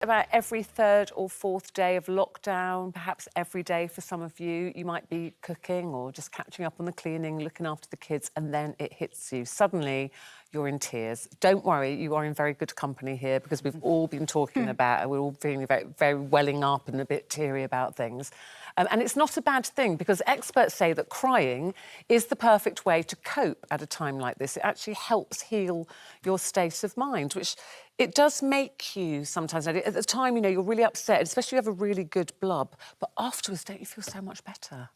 about every third or fourth day of lockdown, perhaps every day for some of you. You might be cooking or just catching up on the cleaning, looking after the kids, and then it hits you. Suddenly, you're in tears. Don't worry, you are in very good company here because we've all been talking about it. We're all feeling very, very welling up and a bit teary about things. And it's not a bad thing because experts say that crying is the perfect way to cope at a time like this. It actually helps heal your state of mind, which it does make you sometimes. At the time, you know, you're really upset, especially if you have a really good blub. But afterwards, don't you feel so much better?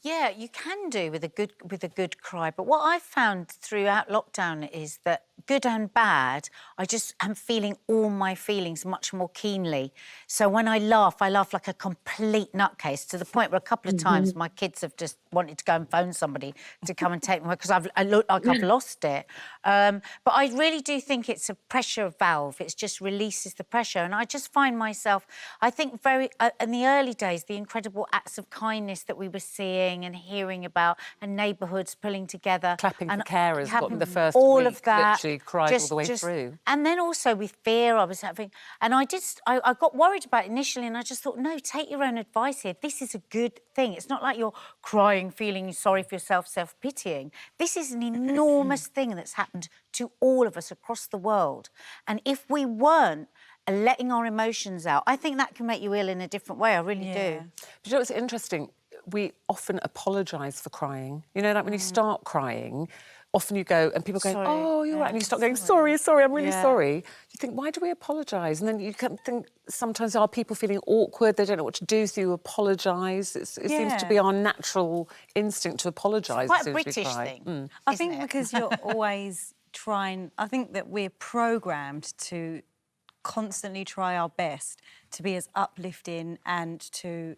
Yeah, you can do with a good cry. But what I've found throughout lockdown is that good and bad, I just am feeling all my feelings much more keenly. So when I laugh like a complete nutcase, to the point where a couple of times my kids have just wanted to go and phone somebody to come and take me because I look like I've lost it. But I really do think it's a pressure valve. It just releases the pressure. And I just find myself, I think in the early days, the incredible acts of kindness that we were seeing and hearing about, and neighbourhoods pulling together. Clapping for carers, got the first all week, of that. literally cried all the way through. And then also with fear I was having, and I got worried about it initially, and I just thought, no, take your own advice here. This is a good thing. It's not like you're crying, feeling sorry for yourself, self-pitying. This is an enormous thing that's happened to all of us across the world. And if we weren't letting our emotions out, I think that can make you ill in a different way. I really do. But you know what's interesting? We often apologise for crying. You know, like when you start crying, often you go and people go, Sorry. oh, you're right, and you start going, sorry, I'm really sorry. You think, why do we apologise? And then you can think sometimes are people feeling awkward, they don't know what to do, so you apologise. It seems to be our natural instinct to apologise. It's quite a British thing. I think because you're always trying, I think that we're programmed to constantly try our best to be as uplifting and to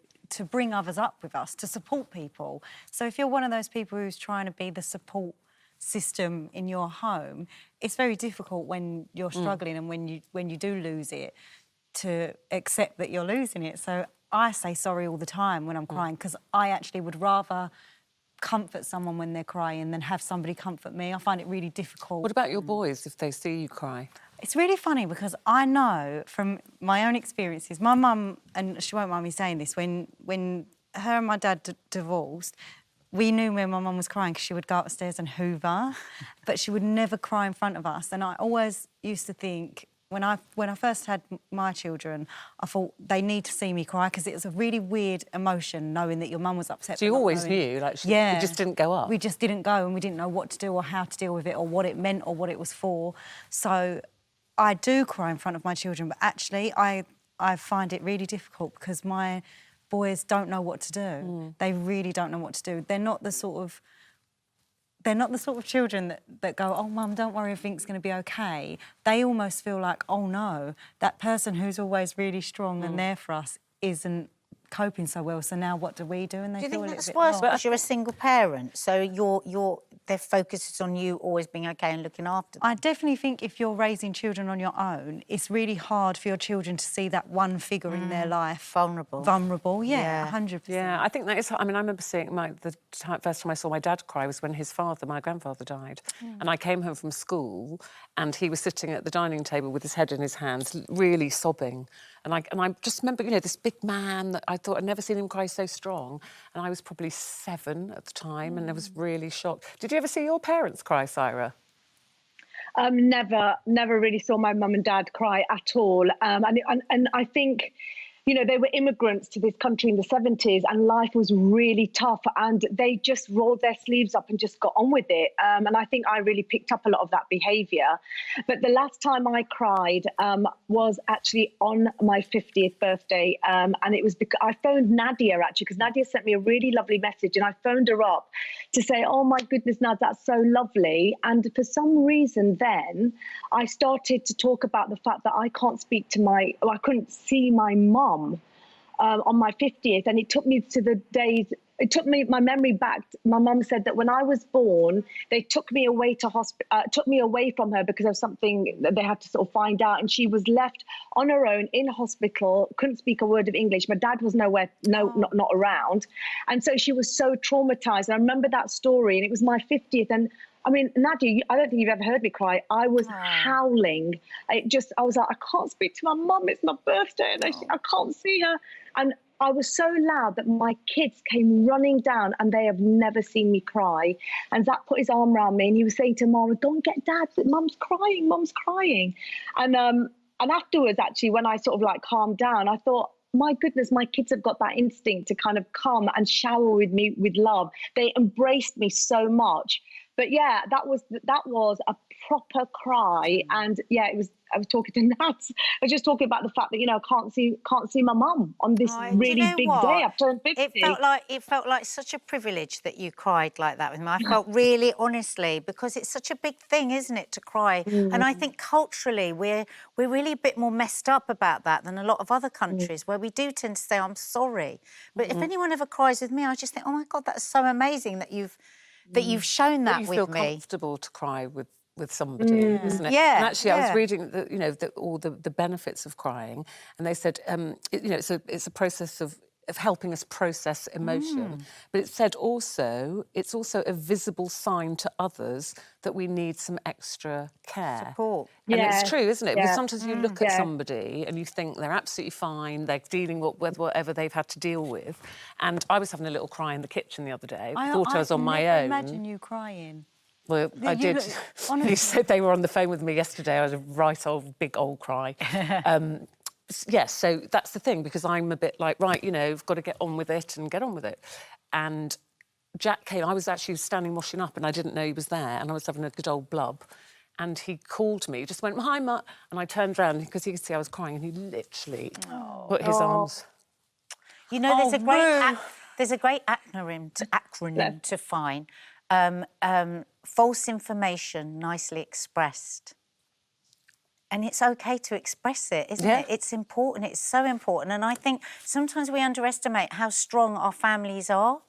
bring others up with us, to support people. So if you're one of those people who's trying to be the support system in your home, it's very difficult when you're struggling and when you do lose it to accept that you're losing it. So I say sorry all the time when I'm crying because I actually would rather comfort someone when they're crying than have somebody comfort me. I find it really difficult. What about your boys if they see you cry? It's really funny because I know from my own experiences, my mum, and she won't mind me saying this, when her and my dad divorced, we knew when my mum was crying because she would go upstairs and hoover, but she would never cry in front of us. And I always used to think, when I first had my children, I thought they need to see me cry because it was a really weird emotion knowing that your mum was upset. So you always knew, like, you just didn't go up? We just didn't go and we didn't know what to do or how to deal with it or what it meant or what it was for. So I do cry in front of my children, but actually I find it really difficult because my boys don't know what to do. They really don't know what to do. They're not the sort of children that go, oh, Mum, don't worry, everything's going to be OK. They almost feel like, oh, no, that person who's always really strong and there for us isn't coping so well, so now what do we do? And they feel a little bit Do you think that's worse lost. because you're a single parent, so their focus is on you always being OK and looking after them? I definitely think if you're raising children on your own, it's really hard for your children to see that one figure in their life. Vulnerable, yeah, 100%. Yeah, I think that is... I mean, I remember seeing the first time I saw my dad cry was when his father, my grandfather, died. And I came home from school and he was sitting at the dining table with his head in his hands, really sobbing. And I just remember, you know, this big man that I thought I'd never seen him cry so strong. And I was probably 7 at the time and I was really shocked. Did you ever see your parents cry, Saira? Never really saw my mum and dad cry at all. And I think, you know, they were immigrants to this country in the 70s and life was really tough and they just rolled their sleeves up and just got on with it. And I think I really picked up a lot of that behaviour. But the last time I cried was actually on my 50th birthday. And it was because I phoned Nadia, actually, because Nadia sent me a really lovely message and I phoned her up to say, oh, my goodness, Nad, that's so lovely. And for some reason then I started to talk about the fact that I can't speak to I couldn't see my mum on my 50th, and it took me to the days, it took me my memory back. My mum said that when I was born, they took me away to took me away from her because of something that they had to sort of find out, and she was left on her own in hospital, couldn't speak a word of English. My dad was nowhere, not around, and so she was so traumatized. And I remember that story, and it was my 50th, and I mean, Nadia, I don't think you've ever heard me cry. I was howling. I was like, I can't speak to my mum. It's my birthday, and I can't see her. And I was so loud that my kids came running down, and they have never seen me cry. And Zach put his arm around me, and he was saying to Mara, "Don't get Dad. Mum's crying. Mum's crying." And afterwards, actually, when I sort of like calmed down, I thought, my goodness, my kids have got that instinct to kind of come and shower with me with love. They embraced me so much. But yeah, that was a proper cry. And yeah, I was talking to Nats. I was just talking about the fact that, I can't see my mum on this really big day. I've turned 50. It felt like such a privilege that you cried like that with me. I felt really, honestly, because it's such a big thing, isn't it, to cry? And I think culturally we're really a bit more messed up about that than a lot of other countries where we do tend to say, I'm sorry. But if anyone ever cries with me, I just think, oh my God, that's so amazing that you've shown that with me. You feel comfortable to cry with somebody, isn't it? Yeah. And actually, I was reading all the benefits of crying, and they said, it's a process of helping us process emotion. But it said it's also a visible sign to others that we need some extra care. Support. And it's true, isn't it? Yeah. Because sometimes you look at somebody and you think they're absolutely fine, they're dealing with whatever they've had to deal with. And I was having a little cry in the kitchen the other day. I thought I was on my own. Imagine you crying. Well, I did. You said they were on the phone with me yesterday. I was a big old cry. Yes, so that's the thing, because I'm a bit like, right, I've got to get on with it and get on with it. And Jack came, I was actually standing washing up and I didn't know he was there, and I was having a good old blub. And he called me, just went, "Hi, Ma," and I turned around because he could see I was crying, and he literally put his arms... There's a great acronym to find. False information nicely expressed. And it's okay to express it, isn't it? It's important. It's so important. And I think sometimes we underestimate how strong our families are.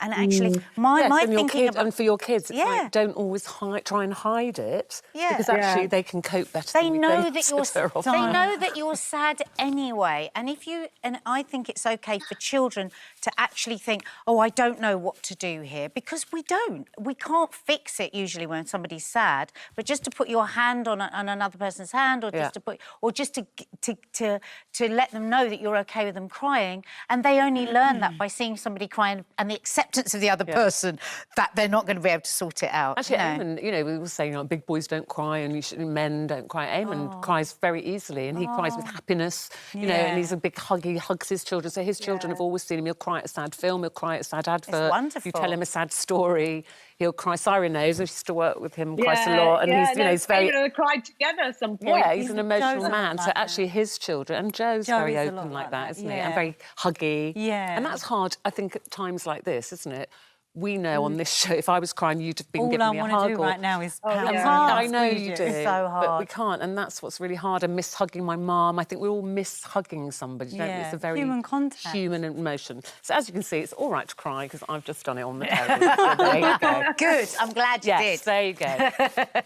And actually, my thinking about... And for your kids, it's like, don't always try and hide it, because actually they can cope better They than know that you're sad anyway. And I think it's okay for children to actually think, oh, I don't know what to do here, because we don't. We can't fix it usually when somebody's sad, but just to put your hand on another person's hand, or just to let them know that you're okay with them crying, and they only learn that by seeing somebody crying and the acceptance of the other person that they're not going to be able to sort it out. Actually, Eamon, we were saying, big boys don't cry and men don't cry. Eamon cries very easily, and he cries with happiness, and he's a big huggy, he hugs his children. So his children have always seen him. He'll cry at a sad film, he'll cry at a sad advert. It's wonderful. You tell him a sad story, he'll cry. Saira knows, I used to work with him quite a lot, and he's very... They cried together at some point. Yeah, he's an emotional man. So actually his children, and Joe's very open like that, isn't he? And very huggy. Yeah. And that's hard, I think, at times like this, isn't it? We know on this show, if I was crying, you'd have been giving me a hug. All I want to do right now is I know you do. It's so hard. But we can't, and that's what's really hard. I miss hugging my mum. I think we all miss hugging somebody, don't we? It's a very human contact. Human emotion. So as you can see, it's all right to cry, because I've just done it on the table. So there you go. Good. I'm glad you did. Yes, there you go.